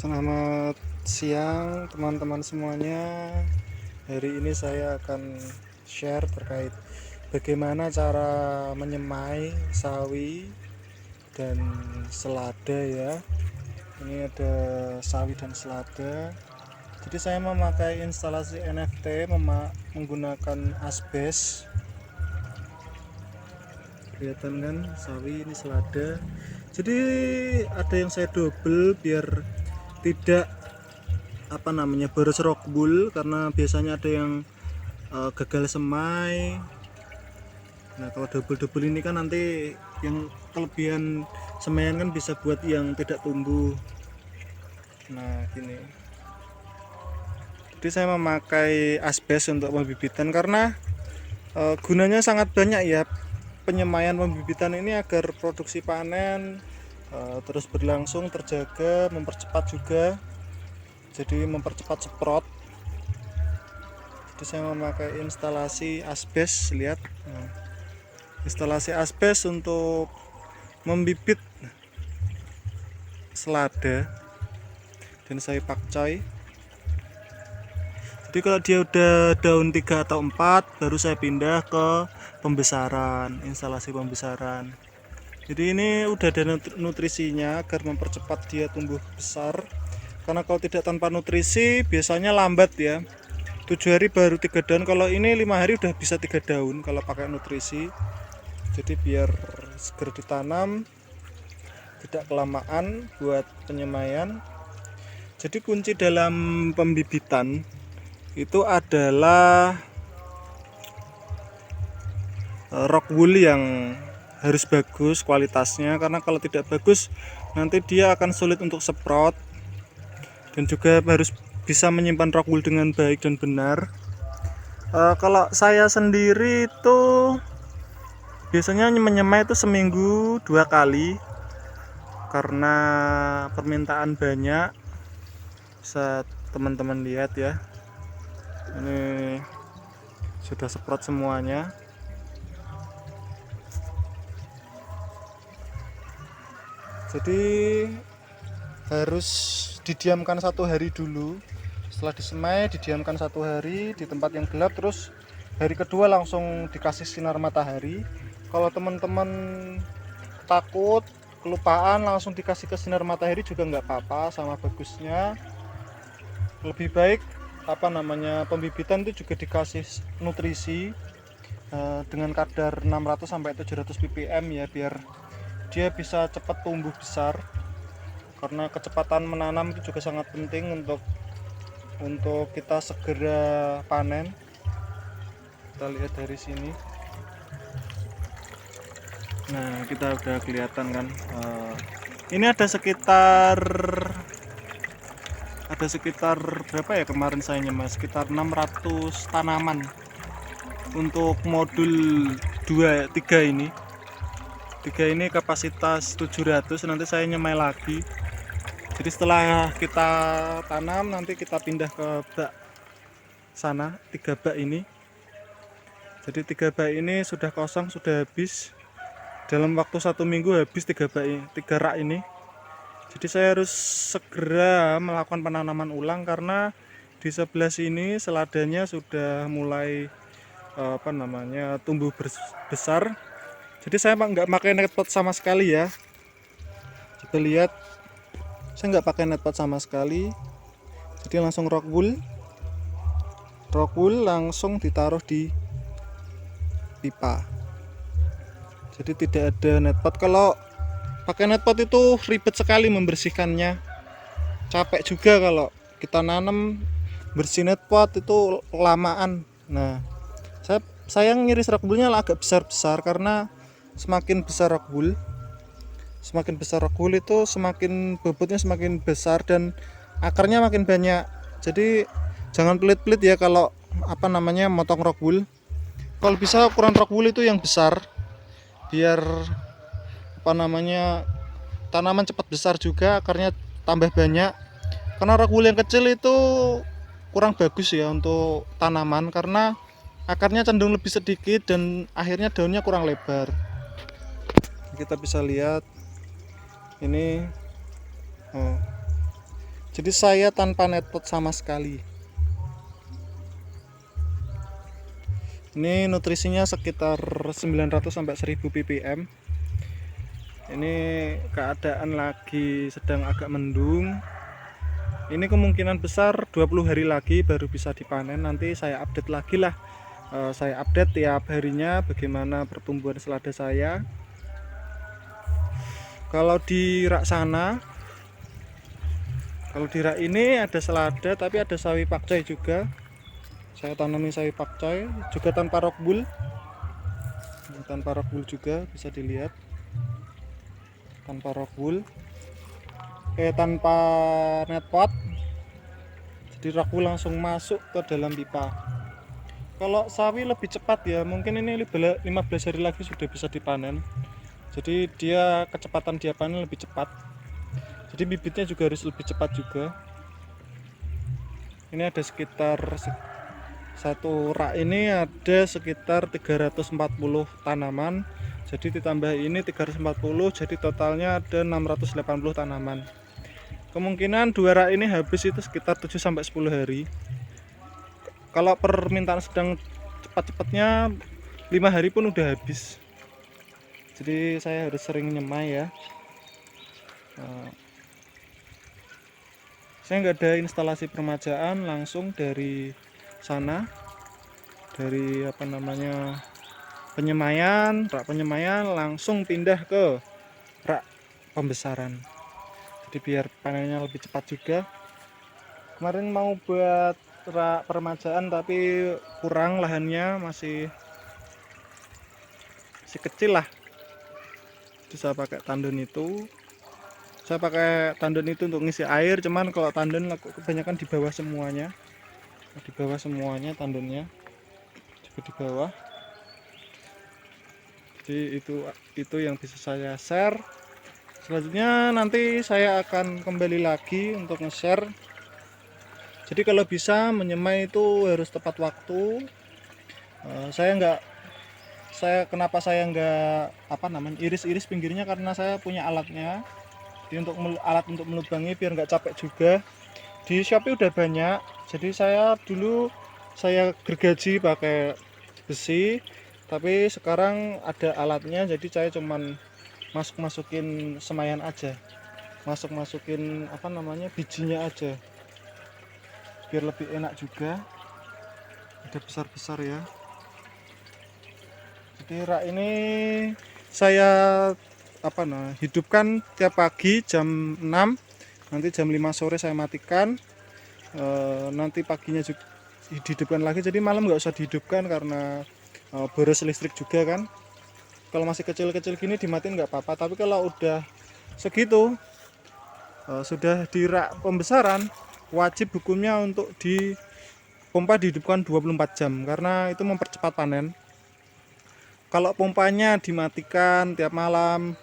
Selamat siang teman-teman semuanya. Hari ini saya akan share terkait bagaimana cara menyemai sawi dan selada ya. Ini ada sawi dan selada. Jadi saya memakai instalasi NFT menggunakan asbes. Kelihatan kan sawi, ini selada. Jadi ada yang saya double biar tidak boros rockwool, karena biasanya ada yang gagal semai. Nah kalau double ini kan nanti yang kelebihan semaian kan bisa buat yang tidak tumbuh. Nah gini, jadi saya memakai asbes untuk pembibitan karena gunanya sangat banyak ya. Penyemaian pembibitan ini agar produksi panen terus berlangsung, terjaga, mempercepat juga. Jadi mempercepat semprot. Jadi saya memakai instalasi asbes, lihat. Nah, instalasi asbes untuk membibit selada, dan saya pakcoy. Jadi kalau dia udah daun 3 atau 4 baru saya pindah ke pembesaran, instalasi pembesaran. Jadi ini udah ada nutrisinya agar mempercepat dia tumbuh besar. Karena kalau tidak tanpa nutrisi biasanya lambat ya. 7 hari baru 3 daun. Kalau ini 5 hari udah bisa 3 daun kalau pakai nutrisi. Jadi biar segera ditanam, tidak kelamaan buat penyemaian. Jadi kunci dalam pembibitan itu adalah rockwool yang harus bagus kualitasnya, karena kalau tidak bagus nanti dia akan sulit untuk semprot, dan juga harus bisa menyimpan rockwool dengan baik dan benar. Kalau saya sendiri itu biasanya menyemai itu seminggu 2 kali karena permintaan banyak. Bisa teman-teman lihat ya, ini sudah semprot semuanya. Jadi harus didiamkan 1 hari dulu. Setelah disemai didiamkan 1 hari di tempat yang gelap, terus hari kedua langsung dikasih sinar matahari. Kalau teman-teman takut kelupaan langsung dikasih ke sinar matahari juga nggak apa-apa, sama bagusnya. Lebih baik pembibitan itu juga dikasih nutrisi dengan kadar 600 sampai 700 ppm ya, biar dia bisa cepat tumbuh besar. Karena kecepatan menanam itu juga sangat penting untuk kita segera panen. Kita lihat dari sini. Nah kita udah kelihatan kan, ini ada sekitar berapa ya, kemarin saya nyemai sekitar 600 tanaman untuk modul 3 ini. 3 ini kapasitas 700, nanti saya nyemai lagi. Jadi setelah kita tanam nanti kita pindah ke bak sana, 3 bak ini. Jadi 3 bak ini sudah kosong, sudah habis. Dalam waktu 1 minggu habis 3 rak ini. Jadi saya harus segera melakukan penanaman ulang karena di sebelah sini seladanya sudah mulai tumbuh besar. Jadi saya nggak pakai netpot sama sekali ya. Coba lihat, saya nggak pakai netpot sama sekali. Jadi langsung rockwool langsung ditaruh di pipa. Jadi tidak ada netpot. Kalau pakai netpot itu ribet sekali membersihkannya, capek juga kalau kita nanam bersih netpot itu lamaan. Nah saya ngiris rockwoolnya agak besar-besar, karena semakin besar rockwool itu semakin bobotnya semakin besar dan akarnya makin banyak. Jadi jangan pelit-pelit ya kalau motong rockwool. Kalau bisa ukuran rockwool itu yang besar, biar tanaman cepat besar juga, akarnya tambah banyak. Karena rockwool yang kecil itu kurang bagus ya untuk tanaman, karena akarnya cenderung lebih sedikit dan akhirnya daunnya kurang lebar. Kita bisa lihat ini. Jadi saya tanpa netot sama sekali. Ini nutrisinya sekitar 900 sampai 1000 ppm. Ini keadaan lagi sedang agak mendung. Ini kemungkinan besar 20 hari lagi baru bisa dipanen. Nanti saya update lagi lah. Saya update tiap harinya bagaimana pertumbuhan selada saya. Kalau di rak sana, kalau di rak ini ada selada tapi ada sawi pakcoy juga. Saya tanami sawi pakcoy juga tanpa rockbull. Tanpa rockbull juga bisa dilihat. Tanpa rockbull. Tanpa netpot. Jadi rockbull langsung masuk ke dalam pipa. Kalau sawi lebih cepat ya, mungkin ini 15 hari lagi sudah bisa dipanen. Jadi kecepatan dia panen lebih cepat. Jadi bibitnya juga harus lebih cepat juga. Ini ada sekitar satu rak ini ada sekitar 340 tanaman. Jadi ditambah ini 340, jadi totalnya ada 680 tanaman. Kemungkinan 2 rak ini habis itu sekitar 7 sampai 10 hari. Kalau permintaan sedang cepat-cepatnya 5 hari pun udah habis. Jadi saya harus sering nyemai ya. Saya nggak ada instalasi permajaan, langsung dari sana, dari rak penyemaian langsung pindah ke rak pembesaran. Jadi biar panennya lebih cepat juga. Kemarin mau buat rak permajaan tapi kurang lahannya, masih kecil lah. Jadi saya pakai tandon itu. Saya pakai tandon itu untuk ngisi air, cuman kalau tandon kebanyakan di bawah semuanya. Di bawah semuanya tandonnya juga di bawah. Jadi itu yang bisa saya share. Selanjutnya nanti saya akan kembali lagi untuk nge-share. Jadi kalau bisa menyemai itu harus tepat waktu. Kenapa saya nggak iris-iris pinggirnya, karena saya punya alatnya. Jadi alat untuk melubangi biar nggak capek juga. Di Shopee udah banyak. Jadi saya gergaji pakai besi, tapi sekarang ada alatnya. Jadi saya cuman masukin semaian aja, masukin bijinya aja, biar lebih enak juga. Ada besar-besar ya. Jadi rak ini saya hidupkan tiap pagi jam 6, nanti jam 5 sore saya matikan. Nanti paginya juga dihidupkan lagi. Jadi malam nggak usah dihidupkan karena boros listrik juga kan. Kalau masih kecil-kecil gini dimatiin nggak apa-apa, tapi kalau udah segitu sudah di rak pembesaran, wajib hukumnya untuk pompa dihidupkan 24 jam karena itu mempercepat panen. Kalau pompanya dimatikan tiap malam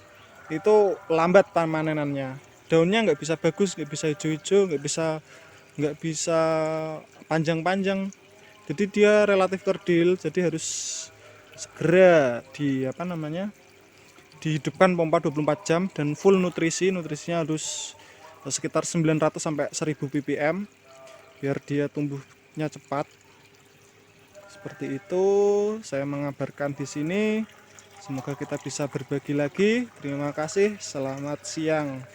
itu lambat panenannya. Daunnya nggak bisa bagus, nggak bisa hijau-hijau, nggak bisa panjang-panjang. Jadi dia relatif kerdil, jadi harus segera dihidupkan pompa 24 jam dan full nutrisinya harus sekitar 900 sampai 1000 ppm biar dia tumbuhnya cepat. Seperti itu saya mengabarkan di sini. Semoga kita bisa berbagi lagi. Terima kasih. Selamat siang.